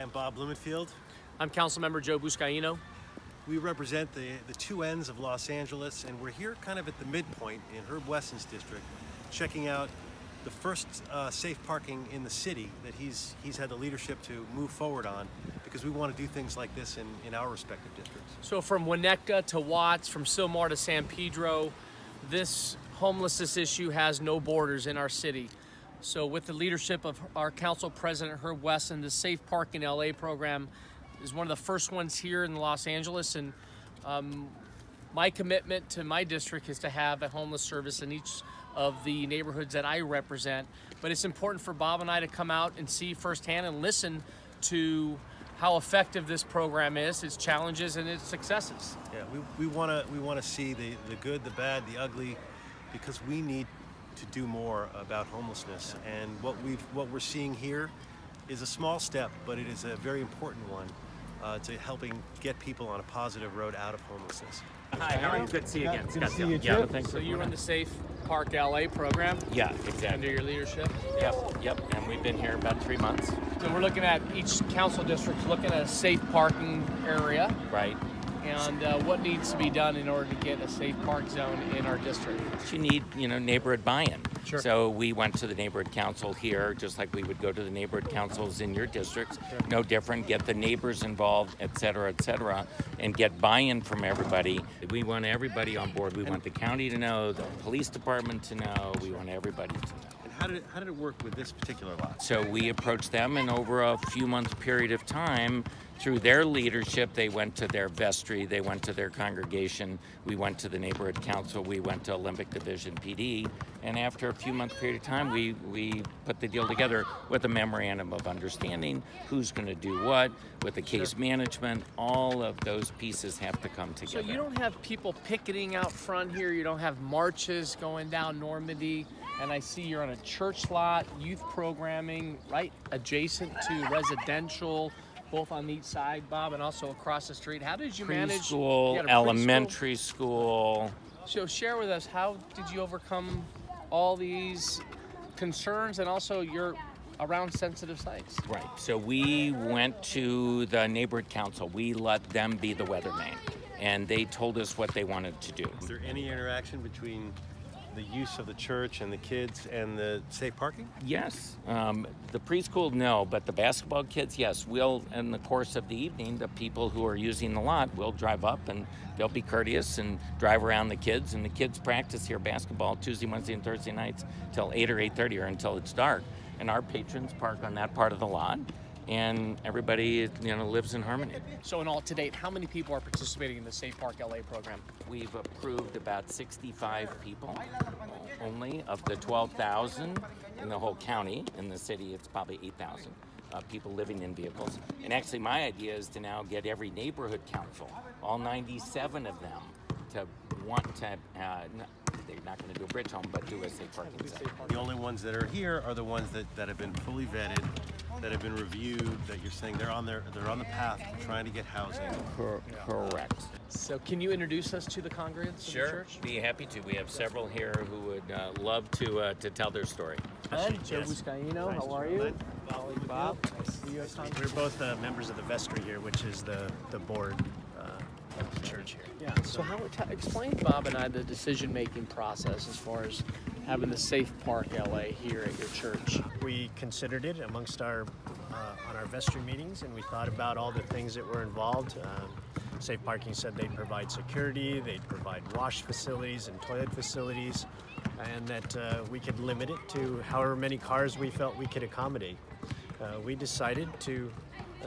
I'm Bob Blumenfield. I'm Councilmember Joe Buscaino. We represent the two ends of Los Angeles, and we're here kind of at the midpoint in Herb Wesson's district, checking out the first safe parking in the city that he's had the leadership to move forward on, because we want to do things like this in our respective districts. So from Winnetka to Watts, from Sylmar to San Pedro, this homelessness issue has no borders in our city. So with the leadership of our council president, Herb Wesson, the Safe ParkingLA program is one of the first ones here in Los Angeles. And my commitment to my district is to have a homeless service in each of the neighborhoods that I represent. But it's important for Bob and I to come out and see firsthand and listen to how effective this program is, its challenges and its successes. Yeah, we want to see the good, the bad, the ugly, because we need to do more about homelessness. And what we're seeing here is a small step, but it is a very important one to helping get people on a positive road out of homelessness. Hi, how are you? Good to see you again. Good to see you, Yeah, too. thanks So for you run coming. the Safe ParkLA program Yeah, under exactly. your leadership. Yep. And we've been here about 3 months. So we're looking at each council district, looking at a safe parking area Right. and what needs to be done in order to get a safe park zone in our district. You need, neighborhood buy-in. Sure. So we went to the neighborhood council here, just like we would go to the neighborhood councils in your districts. No different. Get the neighbors involved, et cetera, and get buy-in from everybody. We want everybody on board. We want the county to know, the police department to know. We want everybody to know. And how did it work with this particular lot? So we approached them, and over a few month period of time, through their leadership, they went to their vestry, they went to their congregation, we went to the neighborhood council, we went to Olympic Division PD, and after a few month period of time, we put the deal together with a memorandum of understanding, who's going to do what, with the case management. All of those pieces have to come So together. you don't have people picketing out front here, you don't have marches going down Normandy, and I see you're on a church lot, youth programming, right adjacent to residential, both on each side, Bob, and also across the street. How did you manage? You Preschool, had a preschool? elementary school. So share with us, how did you overcome all these concerns, and also you're around sensitive sites? Right. So we went to the neighborhood council. We let them be the weatherman, and they told us what they wanted to do. Is there any interaction between the use of the church and the kids and the safe parking? Yes. The preschool, no, but the basketball kids, yes. We'll, in the course of the evening, the people who are using the lot will drive up and they'll be courteous and drive around the kids. And the kids practice here basketball Tuesday, Wednesday, and Thursday nights till 8 or 8:30 or until it's dark. And our patrons park on that part of the lot. And everybody, lives in harmony. So in all to date, how many people are participating in the Safe ParkLA program? We've approved about 65 people only of the 12,000 in the whole county. In the city, it's probably 8,000 people living in vehicles. And actually, my idea is to now get every neighborhood council, all 97 of them, to want to, they're not going to do a bridge home, but do a safe parking zone. The only ones that are here are the ones that have been fully vetted, that have been reviewed, that you're saying they're on the path trying to get housing. Correct. So can you introduce us to the congregants of the church? Be happy to. We have several here who would love to tell their story. Joe Buscaino, how are you? Bob. We're both members of the vestry here, which is the board of the church here. Yeah. So explain Bob and I the decision-making process as far as having the Safe ParkLA here at your church. We considered it amongst our on our vestry meetings, and we thought about all the things that were involved. Safe Parking said they'd provide security, they'd provide wash facilities and toilet facilities, and that we could limit it to however many cars we felt we could accommodate. We decided to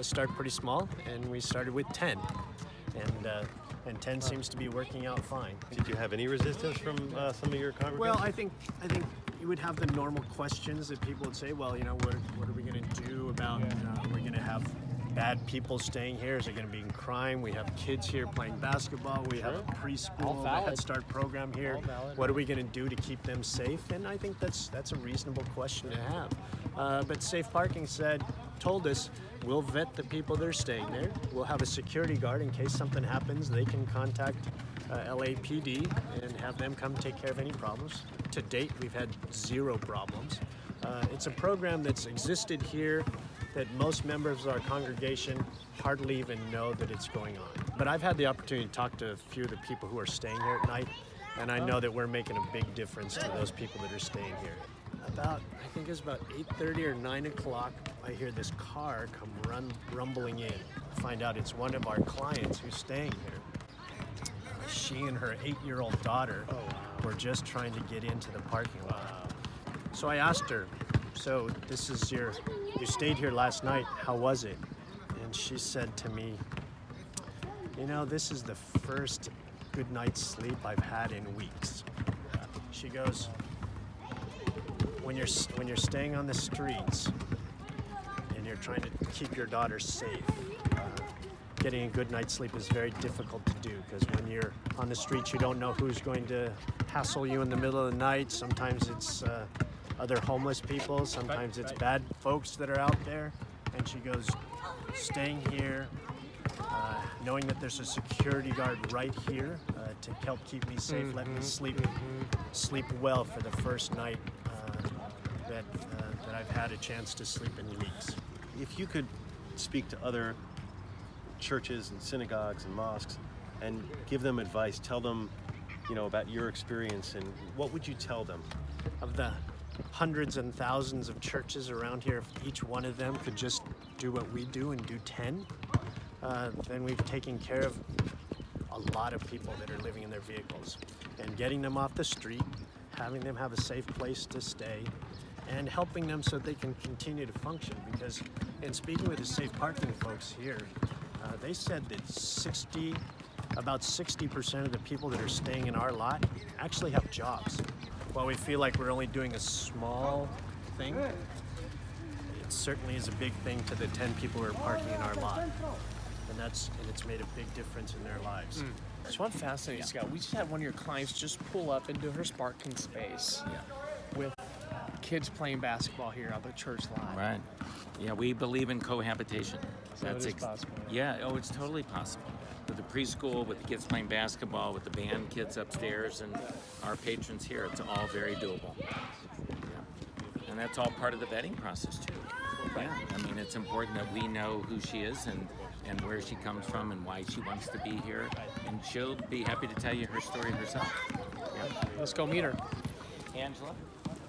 start pretty small, and we started with 10. And 10 seems to be working out fine. Did you have any resistance from some of your congregants? Well, I think you would have the normal questions that people would say. Well, what are we going to do about? Are we going to have bad people staying here? Is it going to be in crime? We have kids here playing basketball. We have a preschool, a Head Start program here. What are we going to do to keep them safe? And I think that's a reasonable question to have. But Safe Parking told us, we'll vet the people that are staying there. We'll have a security guard in case something happens. They can contact LAPD and have them come take care of any problems. To date, we've had 0 problems. It's a program that's existed here that most members of our congregation hardly even know that it's going on. But I've had the opportunity to talk to a few of the people who are staying here at night, and I know that we're making a big difference to those people that are staying here. I think it's about 8:30 or 9 o'clock, I hear this car come rumbling in. I find out it's one of our clients who's staying here. She and her 8-year-old daughter were just trying to get into the parking lot. So I asked her, so this is you stayed here last night, how was it? And she said to me, you know, this is the first good night's sleep I've had in weeks. She goes, when you're staying on the streets and you're trying to keep your daughter safe, getting a good night's sleep is very difficult to do, because when you're on the streets, you don't know who's going to hassle you in the middle of the night. Sometimes it's other homeless people, sometimes it's bad folks that are out there. And she goes, staying here, knowing that there's a security guard right here to help keep me safe, let me sleep well for the first night that I've had a chance to sleep in weeks. If you could speak to other churches and synagogues and mosques and give them advice, tell them, about your experience, and what would you tell them? Of the hundreds and thousands of churches around here, if each one of them could just do what we do and do 10, then we've taken care of a lot of people that are living in their vehicles, and getting them off the street, having them have a safe place to stay, and helping them so they can continue to function. Because in speaking with the safe parking folks here, they said that about 60% of the people that are staying in our lot actually have jobs. While we feel like we're only doing a small thing, it certainly is a big thing to the 10 people who are parking in our lot. And it's made a big difference in their lives. There's one fascinating, Scott. We just had one of your clients just pull up into her parking space with kids playing basketball here on the church lot. Right. Yeah, we believe in cohabitation. So it is possible. Yeah, it's totally possible. With the preschool, with the kids playing basketball, with the band kids upstairs, and our patrons here, it's all very doable. Yeah. And that's all part of the vetting process too. Yeah, I mean, it's important that we know who she is and where she comes from and why she wants to be here, and she'll be happy to tell you her story herself. Yeah. Let's go meet her. Angela,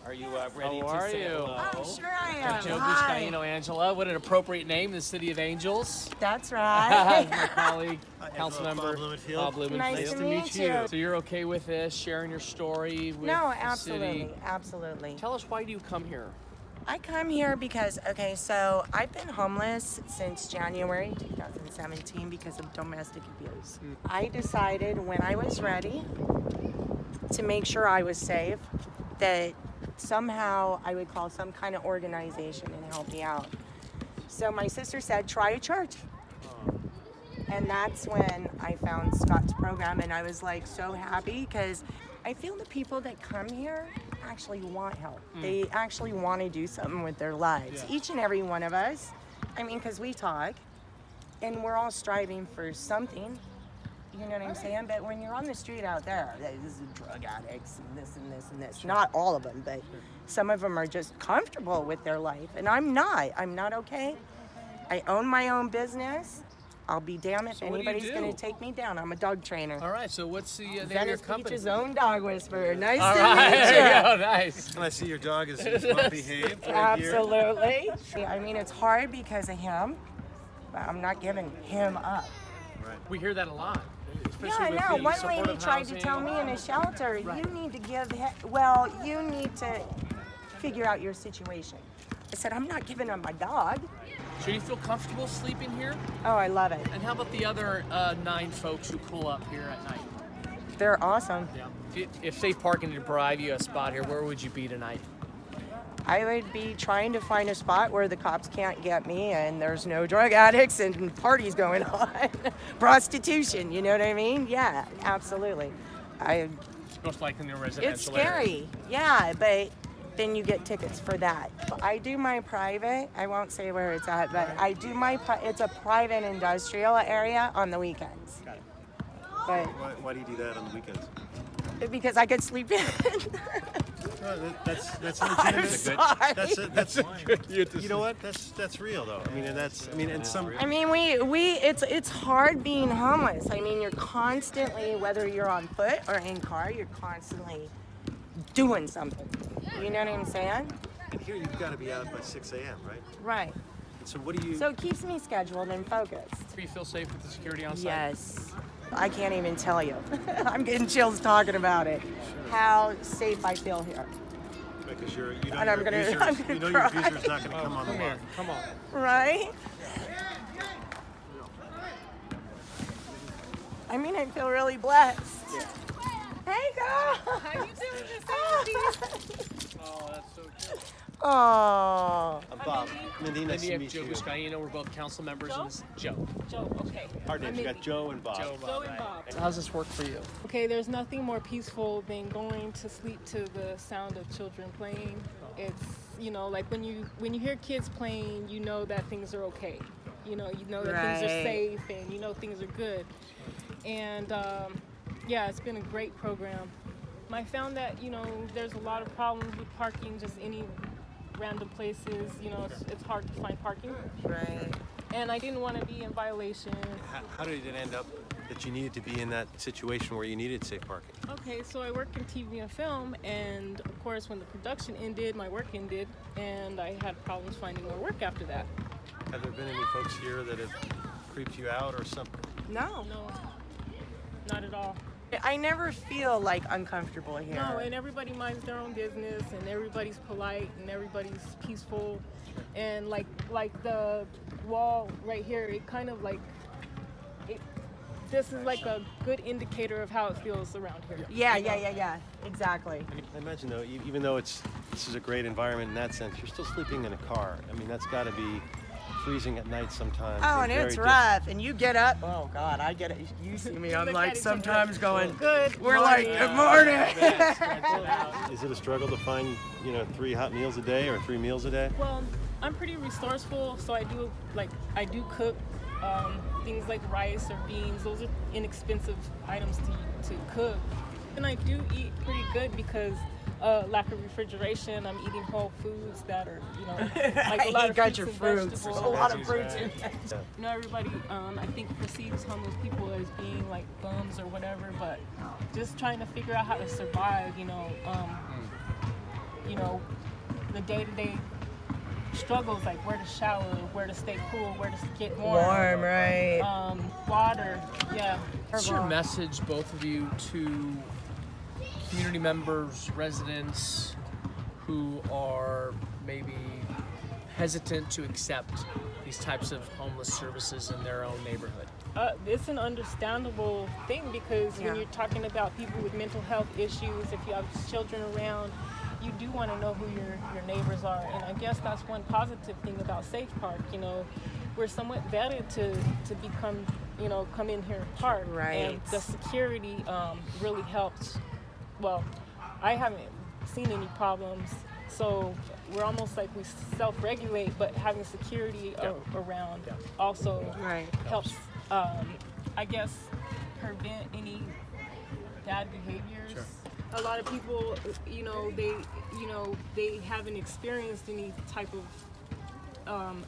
are you ready How to are say you? hello? Oh, sure I am. Joe Hi. Buscaino, Angela. What an appropriate name, the City of Angels. That's right. My colleague, Bob Councilmember Blumenfield. Bob Blumenfield. Nice to meet you. So you're okay with this, sharing your story with No, the absolutely, city? absolutely. Tell us, why do you come here? I come here because, so I've been homeless since January 2017 because of domestic abuse. I decided when I was ready to make sure I was safe that somehow I would call some kind of organization and help me out. So my sister said, try a church. And that's when I found Scott's program, and I was like so happy because I feel the people that come here actually want help. They actually want to do something with their lives. Each and every one of us, I mean, because we talk and we're all striving for something, you know what I'm saying? But when you're on the street out there, there's drug addicts and this and this and this. Not all of them, but some of them are just comfortable with their life. And I'm not okay. I own my own business. I'll be damned if So what do you anybody's do? going to take me down. I'm a dog trainer. All right, so what's the name of your Venice company? Beach's own dog whisperer. Nice All to right, meet there you. you go, nice. And I see your dog is well behaved right here. Absolutely. I mean, it's hard because of him, but I'm not giving him up. We hear that a lot. Yeah, especially I with know. the One lady supportive tried to housing. tell me in a shelter, you need to you need to figure out your situation. I said, I'm not giving up my dog. So do you feel comfortable sleeping here? Oh, I love it. And how about the other 9 folks who pull up here at night? They're awesome. Yeah. If Safe Parking did provide you a spot here, where would you be tonight? I would be trying to find a spot where the cops can't get me and there's no drug addicts and parties going on. Prostitution, you know what I mean? Yeah, absolutely. Most likely in the residential It's scary, yeah, but then you get tickets for that. I do my private, I won't say where it's at, but I do it's a private industrial area on the weekends. Got it. But Why do you do that on the weekends? because I could sleep in. That's I'm legitimate. sorry. That's you know what? That's real though. I mean, and some. I mean, it's hard being homeless. I mean, you're constantly, whether you're on foot or in car, you're constantly doing something. You know what I'm saying? And here you've got to be out by 6 a.m., right? Right. And so what do you? So it keeps me scheduled and focused. Do you feel safe with the security on site? Yes. I can't even tell you. I'm getting chills talking about it. How safe I feel here. Because you know And your I'm gonna abuser's, you know your cry. abuser's not going to come on the Come here. line. Come on. Right? I mean, I feel really blessed. Yeah. Hey, girl. How you doing this Oh, that's so good. Oh. I'm Bob. Mindy, nice Then you to have meet Joe you. Buscaino. We're both council members. And this is Joe. Joe, okay. Our names. You got Joe and Bob. Joe and Bob. So how's this work for you? Okay, there's nothing more peaceful than going to sleep to the sound of children playing. It's, you know, like when you hear kids playing, you know that things are okay. You know that things are Right. safe and you know things are good. And yeah, it's been a great program. I found that, you know, there's a lot of problems with parking, just any random places. You know, it's hard to find parking. Right. And I didn't want to be in violation. How did it end up that you needed to be in that situation where you needed safe parking? Okay, so I work in TV and film, and of course when the production ended, my work ended, and I had problems finding more work after that. Have there been any folks here that have creeped you out or something? No. No, not at all. I never feel like uncomfortable here. No, and everybody minds their own business, and everybody's polite, and everybody's peaceful, and like the wall right here, it kind of like, this is like a good indicator of how it feels around here. Yeah. Exactly. I imagine though, even though this is a great environment in that sense, you're still sleeping in a car. I mean, that's got to be freezing at night sometimes. Oh, and very it's rough. And you get up. Oh God, I get it. You see me. I'm Look like at each sometimes going. Good. We're like, good morning. Is it a struggle to find, 3 hot meals a day or 3 meals a day? Well, I'm pretty resourceful, so I do cook things like rice or beans. Those are inexpensive items to cook. And I do eat pretty good because lack of refrigeration. I'm eating whole foods that are, like a lot You of got fruits your and fruits. vegetables. A lot of fruits in there. You know, everybody, I think perceives homeless people as being like bums or whatever, but just trying to figure out how to survive. The day-to-day struggles, like where to shower, where to stay cool, where to get warm, right? water, yeah. What's your message, both of you, to community members, residents who are maybe hesitant to accept these types of homeless services in their own neighborhood? It's an understandable thing because Yeah. when you're talking about people with mental health issues, if you have children around, you do want to know who your neighbors are. And I guess that's one positive thing about Safe Park. We're somewhat vetted to become, come in here and park. Right. And the security really helps. Well, I haven't seen any problems. So we're almost like we self-regulate, but having security around also Right. helps, I guess, prevent any bad behaviors. Sure. A lot of people, they haven't experienced any type of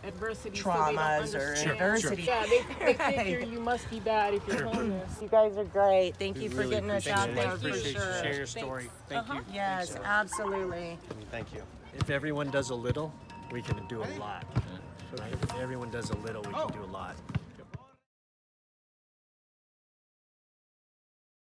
adversity, so they don't Traumas or understand. adversity. Yeah, they figure you must be bad if you're homeless. You guys are great. Thank We you for really getting us appreciate out it. there. Thank you. For Appreciate you. sure. Share your story. Thank you. Yes, absolutely. Thank you. If everyone does a little, we can do a lot. Right? If everyone does a little, we can do a lot.